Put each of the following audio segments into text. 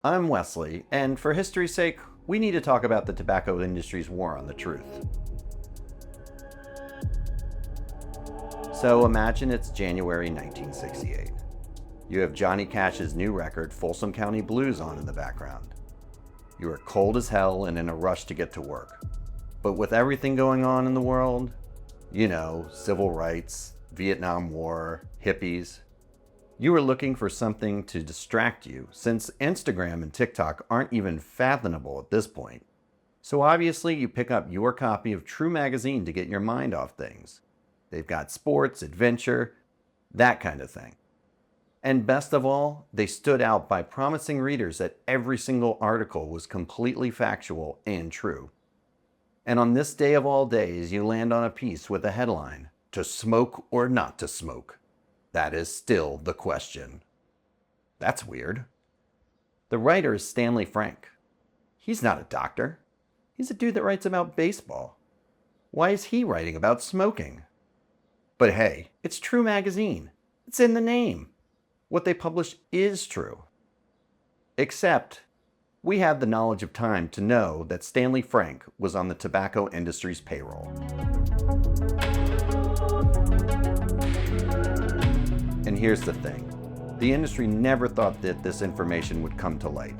I'm Wesley, and for history's sake, we need to talk about the tobacco industry's war on the truth. So imagine it's January 1968. You have Johnny Cash's new record, Folsom County Blues, on in the background. You are cold as hell and in a rush to get to work. But with everything going on in the world, civil rights, Vietnam War, hippies, you are looking for something to distract you, since Instagram and TikTok aren't even fathomable at this point. So obviously you pick up your copy of True Magazine to get your mind off things. They've got sports, adventure, that kind of thing. And best of all, they stood out by promising readers that every single article was completely factual and true. And on this day of all days, you land on a piece with a headline, "To smoke or not to smoke? That is still the question." That's weird. The writer is Stanley Frank. He's not a doctor. He's a dude that writes about baseball. Why is he writing about smoking? But hey, it's True Magazine. It's in the name. What they publish is true. Except, we have the knowledge of time to know that Stanley Frank was on the tobacco industry's payroll. And here's the thing. The industry never thought that this information would come to light.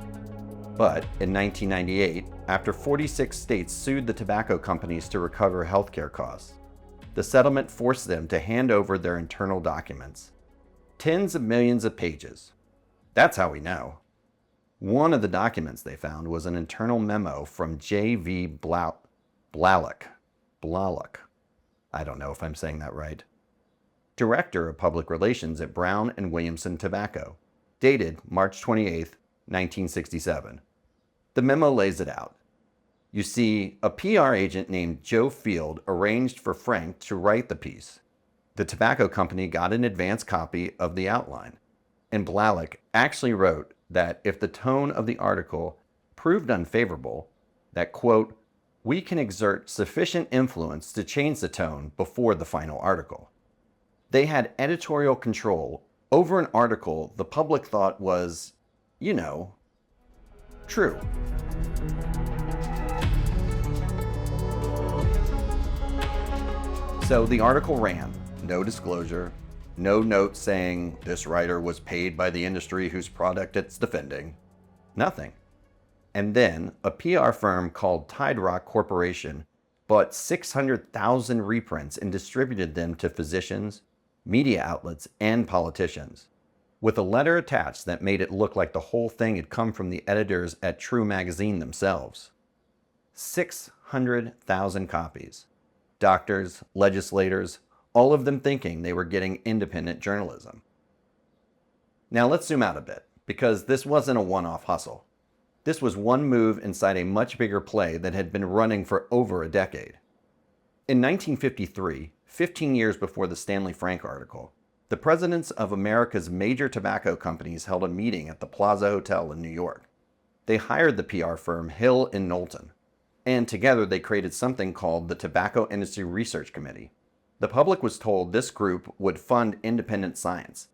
But in 1998, after 46 states sued the tobacco companies to recover healthcare costs, the settlement forced them to hand over their internal documents. Tens of millions of pages. That's how we know. One of the documents they found was an internal memo from J.V. Blalock. I don't know if I'm saying that right. Director of Public Relations at Brown and Williamson Tobacco, dated March 28, 1967. The memo lays it out. You see, a PR agent named Joe Field arranged for Frank to write the piece. The tobacco company got an advance copy of the outline, and Blalock actually wrote that if the tone of the article proved unfavorable, that, quote, "we can exert sufficient influence to change the tone before the final article." They had editorial control over an article the public thought was, true. So the article ran, no disclosure, no note saying this writer was paid by the industry whose product it's defending. Nothing. And then a PR firm called Tide Rock Corporation bought 600,000 reprints and distributed them to physicians, media outlets, and politicians, with a letter attached that made it look like the whole thing had come from the editors at True Magazine themselves. 600,000 copies. Doctors, legislators, all of them thinking they were getting independent journalism. Now let's zoom out a bit, because this wasn't a one-off hustle. This was one move inside a much bigger play that had been running for over a decade. In 1953, 15 years before the Stanley Frank article, the presidents of America's major tobacco companies held a meeting at the Plaza Hotel in New York. They hired the PR firm Hill & Knowlton, and together they created something called the Tobacco Industry Research Committee. The public was told this group would fund independent science.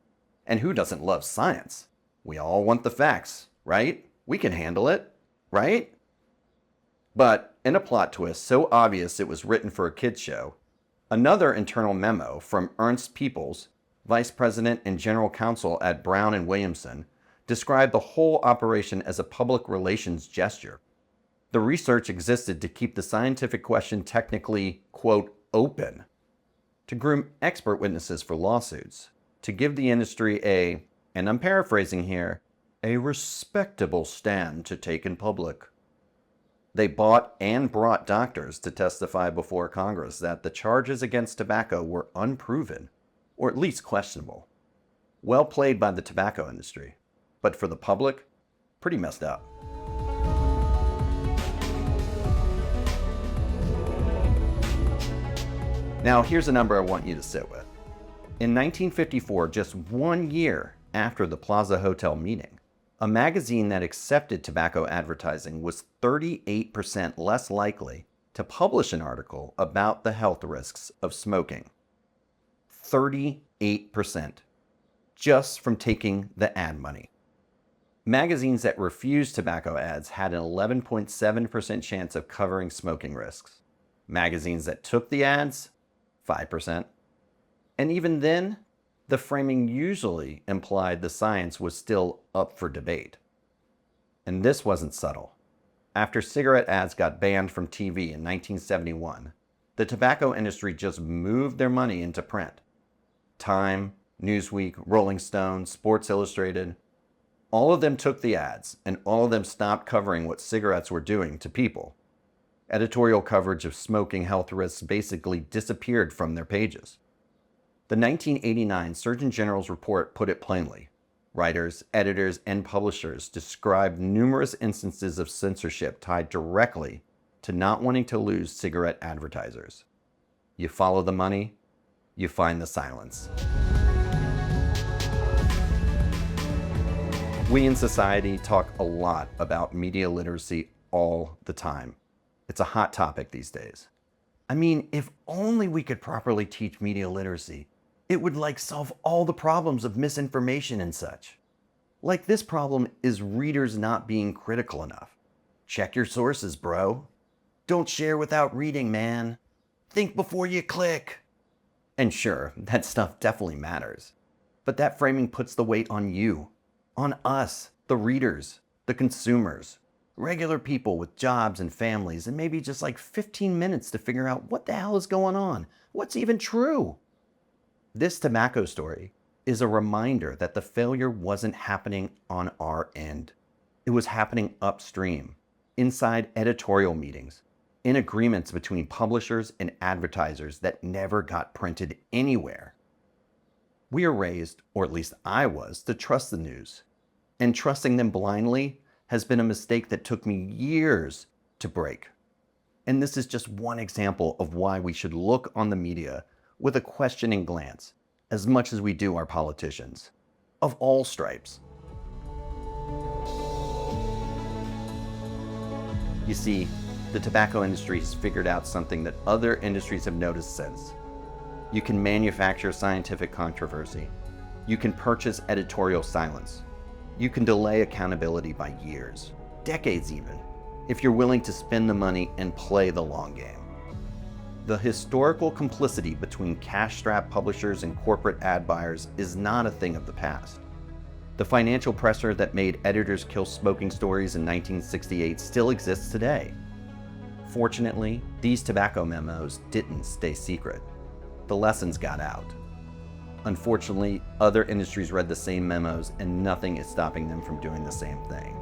And who doesn't love science? We all want the facts, right? We can handle it, right? But in a plot twist so obvious it was written for a kids' show, another internal memo from Ernst Peoples, vice president and general counsel at Brown and Williamson, described the whole operation as a public relations gesture. The research existed to keep the scientific question technically, quote, open, to groom expert witnesses for lawsuits, to give the industry and I'm paraphrasing here, a respectable stand to take in public. They bought and brought doctors to testify before Congress that the charges against tobacco were unproven, or at least questionable. Well played by the tobacco industry, but for the public, pretty messed up. Now, here's a number I want you to sit with. In 1954, just 1 year after the Plaza Hotel meeting, a magazine that accepted tobacco advertising was 38% less likely to publish an article about the health risks of smoking. 38%, just from taking the ad money. Magazines that refused tobacco ads had an 11.7% chance of covering smoking risks. Magazines that took the ads, 5%. And even then, the framing usually implied the science was still up for debate. And this wasn't subtle. After cigarette ads got banned from TV in 1971, the tobacco industry just moved their money into print. Time, Newsweek, Rolling Stone, Sports Illustrated, all of them took the ads, and all of them stopped covering what cigarettes were doing to people. Editorial coverage of smoking health risks basically disappeared from their pages. The 1989 Surgeon General's report put it plainly. Writers, editors, and publishers described numerous instances of censorship tied directly to not wanting to lose cigarette advertisers. You follow the money, you find the silence. We in society talk a lot about media literacy all the time. It's a hot topic these days. I mean, if only we could properly teach media literacy, it would solve all the problems of misinformation and such. This problem is readers not being critical enough. Check your sources, bro. Don't share without reading, man. Think before you click. And sure, that stuff definitely matters. But that framing puts the weight on you. On us, the readers, the consumers, regular people with jobs and families, and maybe just 15 minutes to figure out what the hell is going on, what's even true. This tobacco story is a reminder that the failure wasn't happening on our end. It was happening upstream, inside editorial meetings, in agreements between publishers and advertisers that never got printed anywhere. We are raised, or at least I was, to trust the news. And trusting them blindly has been a mistake that took me years to break. And this is just one example of why we should look on the media with a questioning glance, as much as we do our politicians, of all stripes. You see, the tobacco industry has figured out something that other industries have noticed since. You can manufacture scientific controversy. You can purchase editorial silence. You can delay accountability by years, decades even, if you're willing to spend the money and play the long game. The historical complicity between cash-strapped publishers and corporate ad buyers is not a thing of the past. The financial pressure that made editors kill smoking stories in 1968 still exists today. Fortunately, these tobacco memos didn't stay secret. The lessons got out. Unfortunately, other industries read the same memos and nothing is stopping them from doing the same thing.